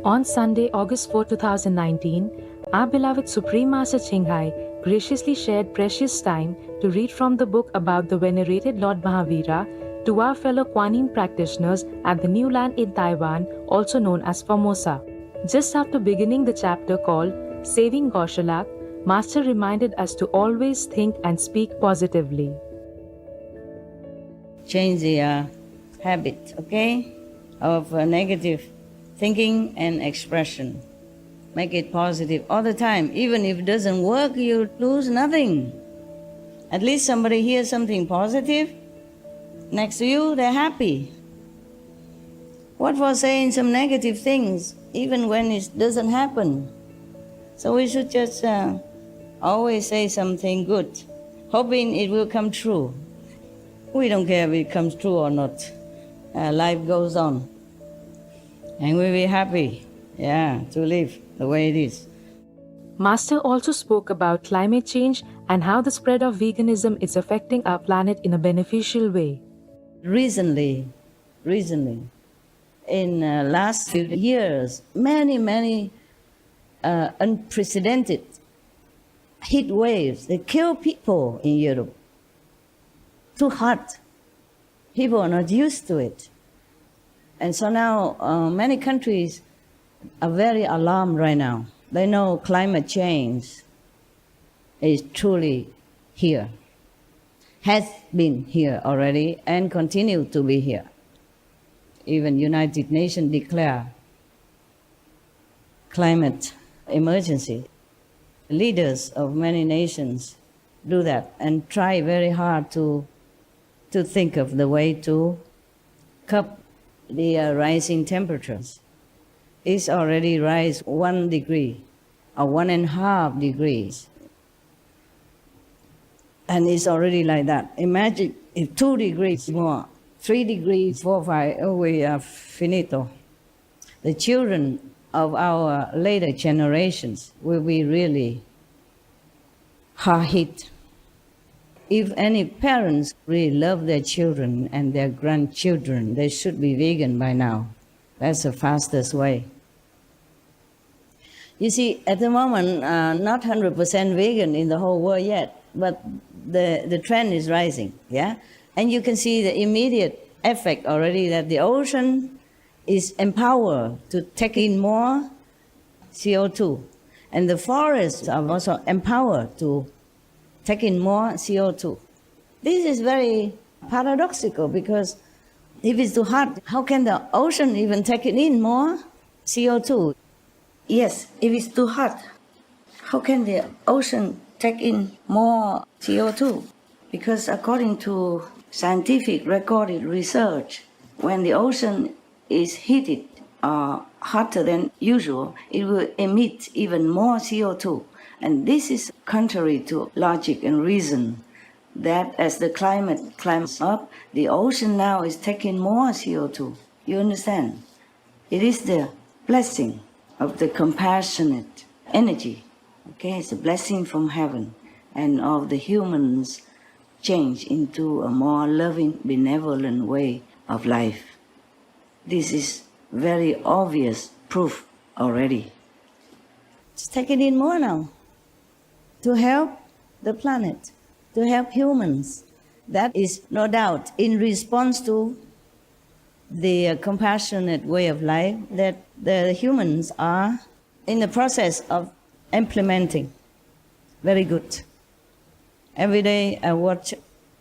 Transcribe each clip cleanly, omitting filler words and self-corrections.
On Sunday, August 4, 2019, our beloved Supreme Master Qinghai graciously shared precious time to read from the book about the venerated Lord Mahavira to our fellow Kuan Yin practitioners at the new land in Taiwan, also known as Formosa. Just after beginning the chapter called Saving Gaushalak, Master reminded us to always think and speak positively. Change the habit, okay, of negative thinking and expression. Make it positive all the time. Even if it doesn't work, you lose nothing. At least somebody hears something positive next to you, they're happy. What for saying some negative things, even when it doesn't happen? So we should just always say something good, hoping it will come true. We don't care if it comes true or not. Life goes on. And we'll be happy, to live the way it is. Master also spoke about climate change and how the spread of veganism is affecting our planet in a beneficial way. Recently, in last few years, many unprecedented heat waves, they kill people in Europe. Too hot. People are not used to it. And so now many countries are very alarmed right now. They know climate change is truly here, has been here already and continue to be here. Even United Nations declare climate emergency. Leaders of many nations do that and try very hard to think of the way to curb the rising temperatures. It's already rise 1 degree or 1.5 degrees. And it's already like that. Imagine if 2 degrees more, 3 degrees, 4, 5, we are finito. The children of our later generations will be really hard hit. If any parents really love their children and their grandchildren, they should be vegan by now. That's the fastest way. You see, at the moment, not 100% vegan in the whole world yet, but the trend is rising, yeah? And you can see the immediate effect already that the ocean is empowered to take in more CO2. And the forests are also empowered to take in more CO2. This is very paradoxical because if it's too hot, how can the ocean even take in more CO2? Yes, if it's too hot, how can the ocean take in more CO2? Because according to scientific recorded research, when the ocean is heated or hotter than usual, it will emit even more CO2. And this is contrary to logic and reason, that as the climate climbs up, the ocean now is taking more CO2. You understand? It is the blessing of the compassionate energy. Okay, it's a blessing from heaven and of the humans change into a more loving, benevolent way of life. This is very obvious proof already. Just take it in more now. To help the planet, to help humans. That is no doubt in response to the compassionate way of life that the humans are in the process of implementing. Very good. Every day I watch,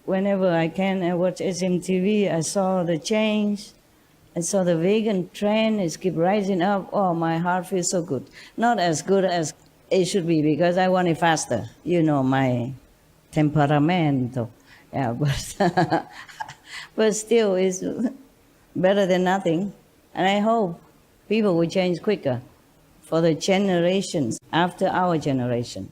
whenever I can, I watch SMTV, I saw the change. I saw the vegan trend is keep rising up. Oh, my heart feels so good. Not as good as it should be because I want it faster. You know my temperamento. Yeah, but still it's better than nothing. And I hope people will change quicker for the generations after our generation.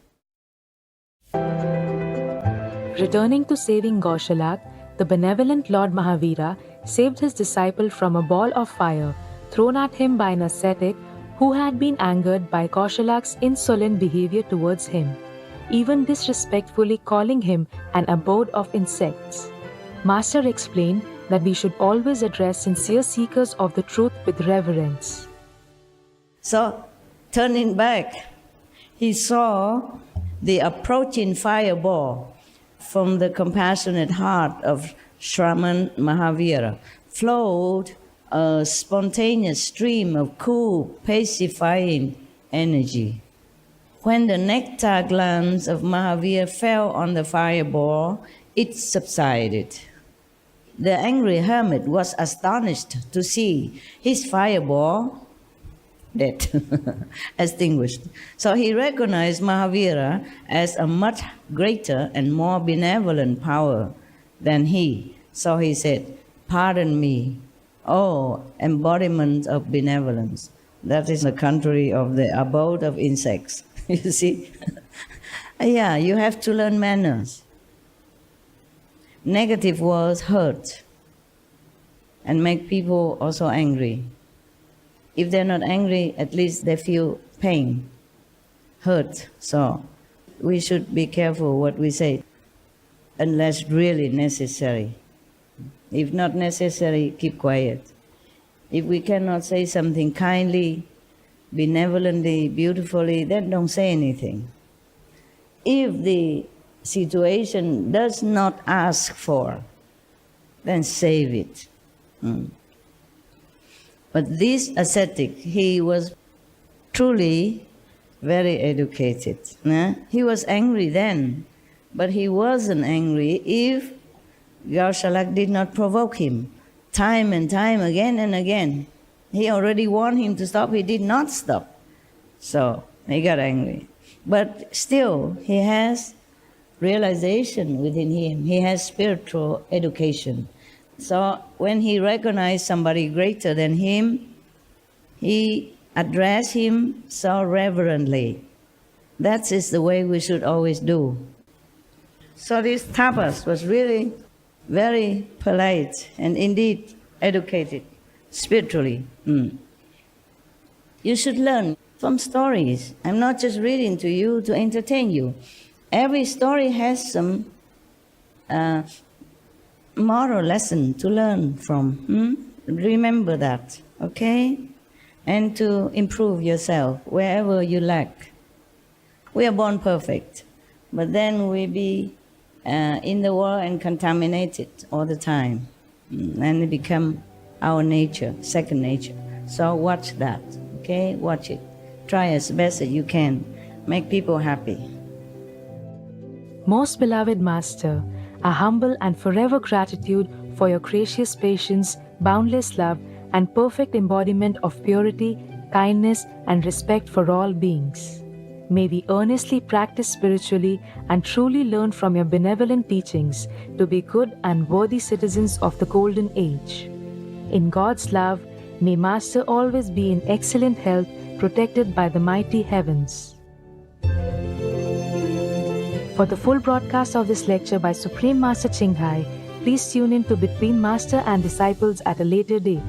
Returning to saving Gaushalak, the benevolent Lord Mahavira saved his disciple from a ball of fire thrown at him by an ascetic who had been angered by Gaushalak's insolent behavior towards him, even disrespectfully calling him an abode of insects. Master explained that we should always address sincere seekers of the truth with reverence. So, turning back, he saw the approaching fireball from the compassionate heart of Shraman Mahavira flowed a spontaneous stream of cool, pacifying energy. When the nectar glance of Mahavira fell on the fireball, it subsided. The angry hermit was astonished to see his fireball dead, extinguished. So he recognized Mahavira as a much greater and more benevolent power than he. So he said, "Pardon me, oh embodiment of benevolence." That is the country of the abode of insects. You see? Yeah, you have to learn manners. Negative words hurt and make people also angry. If they're not angry, at least they feel pain, hurt. So we should be careful what we say, unless really necessary. If not necessary, keep quiet. If we cannot say something kindly, benevolently, beautifully, then don't say anything. If the situation does not ask for, then save it. But this ascetic, he was truly very educated. He was angry then, but he wasn't angry if Gaushalak did not provoke him time and time, again and again. He already warned him to stop, he did not stop. So he got angry. But still, he has realization within him. He has spiritual education. So when he recognized somebody greater than him, he addressed him so reverently. That is the way we should always do. So this tapas was really very polite and indeed educated spiritually. You should learn from stories. I'm not just reading to you to entertain you. Every story has some moral lesson to learn from. Remember that, okay? And to improve yourself wherever you lack. We are born perfect, but then we be in the world and contaminated all the time. And it become our nature, second nature. So watch that, okay? Watch it. Try as best as you can. Make people happy. Most beloved Master, a humble and forever gratitude for your gracious patience, boundless love, and perfect embodiment of purity, kindness, and respect for all beings. May we earnestly practice spiritually and truly learn from your benevolent teachings to be good and worthy citizens of the Golden Age. In God's love, may Master always be in excellent health, protected by the mighty heavens. For the full broadcast of this lecture by Supreme Master Ching Hai, please tune in to Between Master and Disciples at a later date.